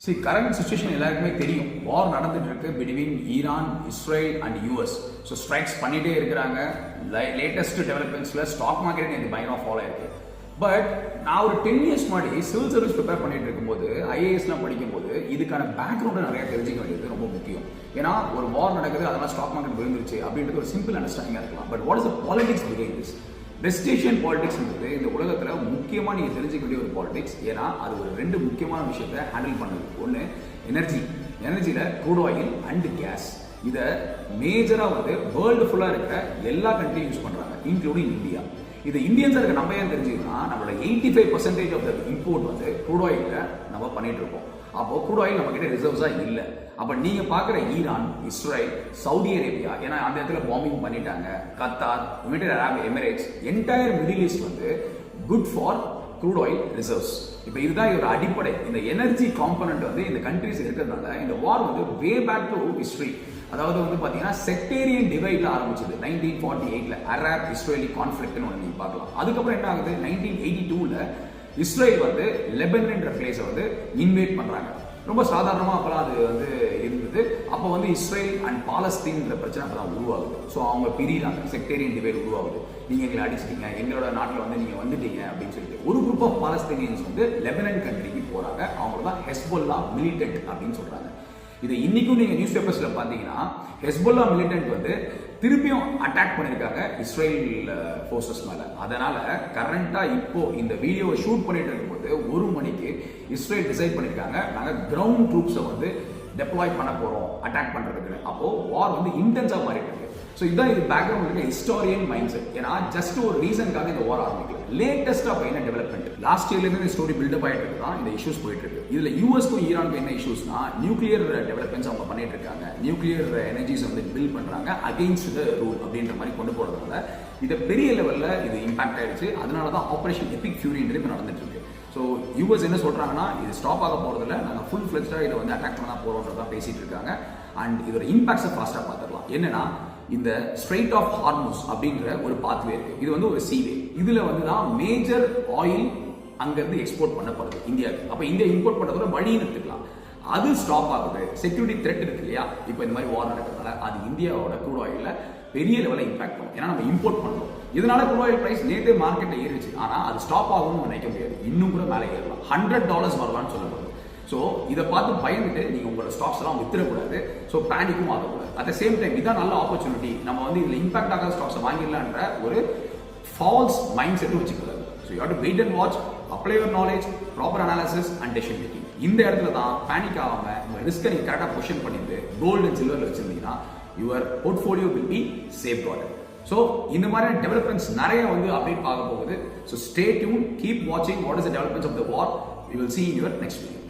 See, current situation எல்லாருக்குமே தெரியும். வார் நடந்துட்டு இருக்கு between Iran, Israel and US. So strikes பண்ணிட்டே இருக்கிறாங்க. லேட்டஸ்ட் டெவலப்மெண்ட்ஸ்ல ஸ்டாக் மார்க்கெட் எனக்கு பயங்கரமாக ஃபாலோ ஆயிருக்கு. பட் நான் ஒரு 10 years முன்னாடி சிவில் சர்வீஸ் ப்ரிப்பேர் பண்ணிட்டு இருக்கும்போது ஐஏஎஸ்லாம் படிக்கும்போது இதுக்கான பேக்ரவுண்டை நிறைய தெரிஞ்சிக்க வேண்டியது ரொம்ப முக்கியம். ஏன்னா ஒரு வார் நடக்குது, அதெல்லாம் ஸ்டாக் மார்க்கெட் விழுந்துருச்சு அப்படின்றது ஒரு சிம்பிள் அண்டர்ஸ்டாண்டிங்காக இருக்கலாம். But what is the politics behind this? Destination பாலிடிக்ஸ்ன்றது இந்த உலகத்தில் முக்கியமாக நீங்கள் தெரிஞ்சுக்க வேண்டிய ஒரு பாலிடிக்ஸ். ஏன்னா அது ஒரு 2 முக்கியமான விஷயத்தை ஹேண்டில் பண்ணுது. ஒன்று எனர்ஜியில் க்ரூட் ஆயில் அண்ட் கேஸ். இதை மேஜராக வேர்ல்டு ஃபுல்லாக இருக்கிற எல்லா கண்ட்ரியும் யூஸ் பண்ணுறாங்க, இன்க்ளூடிங் இந்தியா. இது இந்தியன்ஸாக இருக்க நம்ம ஏன் தெரிஞ்சுக்கணும்னா நம்மளோட 85% ஆஃப் த இம்போர்ட் க்ரூட் ஆயிலில் நம்ம பண்ணிட்டு இருக்கோம். அப்போ க்ரூட் ஆயில் நம்ம கிட்ட ரிசர்வ்ஸாக இல்லை. அப்போ நீங்க பார்க்குற ஈரான், இஸ்ரேல், சவுதி அரேபியா, ஏன்னா அந்த இடத்துல பாம்பிங் பண்ணிட்டாங்க, Qatar, United Arab Emirates, entire Middle East good for crude oil reserves. இப்போ இதுதான் இதோட அடிப்படை. இந்த எனர்ஜி காம்பனண்ட் இந்த கண்ட்ரிஸ் இருக்கிறதுனால இந்த வார் வே பேக் டு ஹிஸ்டரி. அதாவது பார்த்தீங்கன்னா செக்டேரியன் டிவைட்ல ஆரம்பிச்சது 1948ல அரப் இஸ்ரேலி கான்ஃபிளிக்ட்னு ஒன்று நீங்க பார்க்கலாம். அதுக்கப்புறம் என்ன ஆகுது, 1982ல இஸ்ரேல் லெபனன்ற பிளேஸை இன்வேட் பண்றாங்க. ரொம்ப சாதாரணமாக அப்போலாம் அது இருந்தது. அப்போ இஸ்ரேல் அண்ட் பாலஸ்தீன்ற பிரச்சனை அப்போதான் உருவாகுது. ஸோ அவங்க பிரியிறாங்க, செக்டேரியன் டிவைட் உருவாகுது. நீங்கள் எங்களை அடிச்சிட்டீங்க, எங்களோட நாட்டில் நீங்கள் வந்துட்டீங்க அப்படின்னு சொல்லிட்டு ஒரு குரூப் ஆஃப் பாலஸ்தீனியன்ஸ் லெபனன் கண்ட்ரிக்கு போகிறாங்க. அவங்க தான் ஹெஸ்பொல்லா மிலிட்டன்ட் அப்படின்னு சொல்கிறாங்க. இதை இன்னைக்கும் நீங்கள் நியூஸ் பேப்பர்ஸில் பார்த்தீங்கன்னா ஹெஸ்பொல்லா மிலிட்டன்ட் திருப்பியும் அட்டாக் பண்ணியிருக்காங்க இஸ்ரேல் ஃபோர்ஸஸ் மேலே. அதனால கரண்டாக இப்போ இந்த வீடியோவை ஷூட் பண்ணிட்டு இருக்கும்போது 1 மணிக்கு இஸ்ரேல் டிசைட் பண்ணியிருக்காங்க, நாங்கள் கிரவுண்ட் ட்ரூப்ஸை டெப்ளாய் பண்ண போகிறோம் அட்டாக் பண்ணுறதுக்கு. அப்போ வார் இன்டென்ஸாக மாறிட்டு இருக்கு. ஸோ இதுதான் இது பேக்ரவுண்ட் இருக்க ஹிஸ்டாரியன் மைண்ட் செட். ஏன்னா ஜஸ்ட் ஒரு ரீசனுக்காக இந்த வார் ஆரம்பிக்கல. லேட்டஸ்டாக என்ன டெவலப்மெண்ட் லாஸ்ட் இயர்லேருந்து இந்த ஸ்டோரி பில்டப் ஆகிட்டு இருக்கு தான் இந்த இஷ்யூஸ் போயிட்டு இருக்கு. இதில் யூஎஸ்க்கும் ஈரானுக்கும் என்ன இஷ்யூஸ்னா நியூக்ளியர் டெவலப்மெண்ட்ஸ் அவங்க பண்ணிட்டு இருக்காங்க. நியூக்ளியர் எனர்ஜிஸ் பில்ட் பண்ணுறாங்க அகெயின்ஸ்ட் த ரூல் அப்படின்ற மாதிரி கொண்டு போகிறதுனால இது பெரிய லெவலில் இது இம்பாக்ட் ஆயிடுச்சு. அதனால தான் ஆப்ரேஷன் எபிக் ஃபியூரின்றது இப்போ நடந்துட்டு இருக்கு. ஸோ யூஎஸ் என்ன சொல்கிறாங்கன்னா இது ஸ்டாப் ஆக போகிறதில்ல, நாங்கள் ஃபுல் ஃப்ளெஜ்டாக இதை அட்டாக் பண்ண தான் போகிறோன்றதான் பேசிட்டு இருக்காங்க. அண்ட் இதோட இம்பாக்ட்ஸை ஃபாஸ்ட்டாக பார்த்துடலாம். என்னன்னா இந்த ஸ்ட்ரெயிட் ஆஃப் ஹார்முஸ் அப்படின்ற ஒரு பாத்வே இருக்கு. இது ஒரு சீவே. இதுல தான் மேஜர் ஆயில் அங்கிருந்து எக்ஸ்போர்ட் பண்ணப்படுது இந்தியாவுக்கு. அப்ப இந்தியா இம்போர்ட் பண்றதோட வழின்னு எடுத்துக்கலாம். அது ஸ்டாப் ஆகுது. செக்யூரிட்டி த்ரெட் இருக்கு இல்லையா, இப்போ இந்த மாதிரி வார் நடக்கிறதுனால அது இந்தியாவோட க்ரூட் ஆயில பெரிய லெவலில் இம்பாக்ட் பண்ணும். ஏன்னா நம்ம இம்போர்ட் பண்ணுறோம். இதனால க்ரூட் ஆயில் பிரைஸ் நேற்றே மார்க்கெட்டில் ஏறிச்சு. ஆனால் அது ஸ்டாப் ஆகும்னு நினைக்க முடியாது. இன்னும் கூட மேலே ஏறலாம். $100 வரலாம்னு சொல்லப்படுது. ஸோ இதை பார்த்து பயந்துட்டு நீங்கள் உங்களோட ஸ்டாக்ஸ் எல்லாம் வித்துடக்கூடாது. ஸோ பேனிக்கும் ஆகக்கூடாது. அட் த சேம் டைம் இதான் நல்ல ஆப்பர்ச்சுனிட்டி. நம்ம இதில் இம்பாக்ட் ஆகாத ஸ்டாக்ஸை வாங்கிடலான்ற ஒரு ஃபால்ஸ் மைண்ட் செட்டும் வச்சுக்கூடாது. So you have to wait and watch, apply your knowledge, proper analysis and decision making. இந்த இடத்துல தான் பேனிக் ஆகாமல் உங்கள் ரிஸ்க்கை நீங்கள் கரெக்டாக பொசிஷன் பண்ணிட்டு கோல்டு அண்ட் சில்வரில் வச்சிருந்தீங்கன்னா your portfolio will be safeguarded. So இந்த மாதிரியான டெவலப்மெண்ட்ஸ் நிறைய அப்டேட் பார்க்க போகுது. ஸோ ஸ்டே டியூன், கீப் வாட்சிங் what is the developments of the war. We will see in your next video.